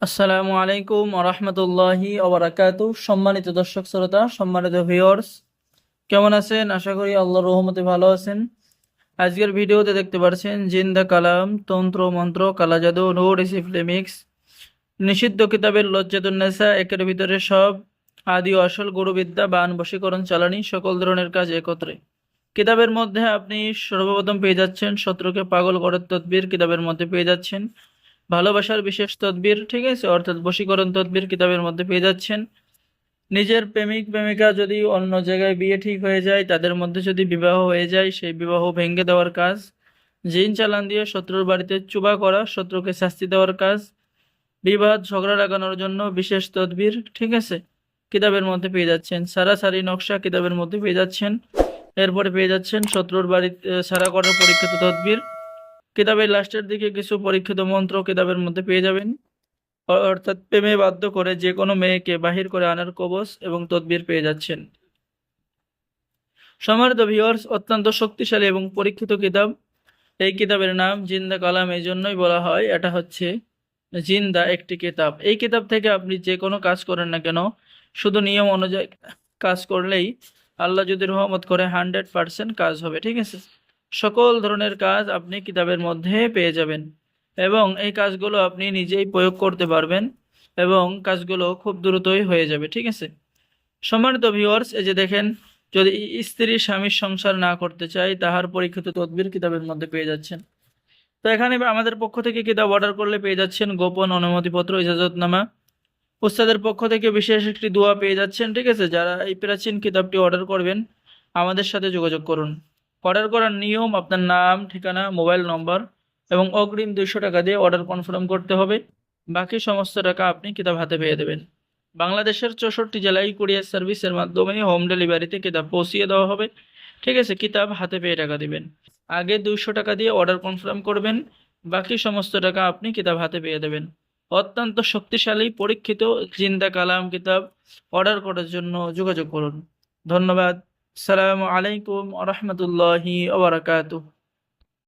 আসসালামু আলাইকুম ওরহমতুল্লাহি ওবারাকাতু। সম্মানিত দর্শক শ্রোতা, সম্মানিত ভিউয়ার্স, কেমন আছেন? আশা করি আল্লাহর রহমতে ভালো আছেন। আজকের ভিডিওতে দেখতে পাচ্ছেন জিন্দা কালাম, তন্ত্র মন্ত্র, কালা জাদু, নূর ইসিফ্লেমিক্স, নিষিদ্ধ কিতাবের লজ্জাতুন্নেসা, একের ভিতরে সব, আদি ও আসল গুরুবিদ্যা, বান বশীকরণ, চালানি, সকল ধরনের কাজ একত্রে। কিতাবের মধ্যে আপনি সর্বপ্রথম পেয়ে যাচ্ছেন শত্রুকে পাগল করার তদবির, কিতাবের মধ্যে পেয়ে যাচ্ছেন ভালোবাসার বিশেষ তদবির, ঠিক আছে, অর্থাৎ বশীকরণ তদবির কিতাবের মধ্যে পেয়ে যাচ্ছেন। নিজের প্রেমিক প্রেমিকা যদি অন্য জায়গায় বিয়ে ঠিক হয়ে যায়, তাদের মধ্যে যদি বিবাহ হয়ে যায়, সেই বিবাহ ভেঙে দেওয়ার কাজ। জিন চালান দিয়ে শত্রুর বাড়িতে চুবা করা, শত্রুকে শাস্তি দেওয়ার কাজ। বিবাদ ঝগড়া লাগানোর জন্য বিশেষ তদবির, ঠিক আছে, কিতাবের মধ্যে পেয়ে যাচ্ছেন। সারাসারি নকশা কিতাবের মধ্যে পেয়ে যাচ্ছেন। এরপরে পেয়ে যাচ্ছেন শত্রুর বাড়িতে সারা করার পরীক্ষিত তদবির। কিতাবের লাস্টের দিকে কিছু পরীক্ষিত মন্ত্র কিতাবের মধ্যে পেয়ে যাবেন, অর্থাৎ প্রেমে বাধ্য করে যে কোনো মেয়েকে বাহির করে আনার কবচ এবং তদবির পেয়ে যাচ্ছেন। সম্মানিত ভিউয়ার্স, অত্যন্ত শক্তিশালী এবং পরীক্ষিত কিতাব। এই কিতাবের নাম জিন্দা কালাম, এই জন্যই বলা হয় এটা হচ্ছে জিন্দা একটি কিতাব। এই কিতাব থেকে আপনি যে কোনো কাজ করেন না কেন, শুধু নিয়ম অনুযায়ী কাজ করলেই আল্লাহ যদি রহমত করে 100% কাজ হবে, ঠিক আছে। সকল ধরনের কাজ আপনি কিতাবের মধ্যে পেয়ে যাবেন এবং এই কাজগুলো আপনি নিজেই প্রয়োগ করতে পারবেন এবং কাজগুলো খুব দ্রুতই হয়ে যাবে, ঠিক আছে। সম্মানিত ভিউয়ার্স, এই যে দেখেন, যদি স্ত্রী স্বামীর সংসার না করতে চায়, তাহার পরীক্ষিত তদবির কিতাবের মধ্যে পেয়ে যাচ্ছেন। তো এখানে আমাদের পক্ষ থেকে কিতাব অর্ডার করলে পেয়ে যাচ্ছেন গোপন অনুমতিপত্র, ইজাজতনামা। উস্তাদের পক্ষ থেকে বিশেষ একটি দোয়া পেয়ে যাচ্ছেন, ঠিক আছে। যারা এই প্রাচীন কিতাবটি অর্ডার করবেন, আমাদের সাথে যোগাযোগ করুন। অর্ডার করার নিয়ম: আপনার নাম, ঠিকানা, মোবাইল নম্বর এবং অগ্রিম 200 টাকা দিয়ে অর্ডার কনফার্ম করতে হবে। বাকি সমস্ত টাকা আপনি কিতাব হাতে পেয়ে দেবেন। বাংলাদেশের 64 জেলায় কুরিয়ার সার্ভিসের মাধ্যমে হোম ডেলিভারিতে কিতাব পৌঁছিয়ে দেওয়া হবে, ঠিক আছে। কিতাব হাতে পেয়ে টাকা দিবেন। আগে 200 টাকা দিয়ে অর্ডার কনফার্ম করবেন, বাকি সমস্ত টাকা আপনি কিতাব হাতে পেয়ে দেবেন। অত্যন্ত শক্তিশালী পরীক্ষিত জিন্দা কালাম কিতাব অর্ডার করার জন্য যোগাযোগ করুন। ধন্যবাদ। সালামু আলাইকুম আ রহমতুল্লাহি ওয়া বারাকাতুহু।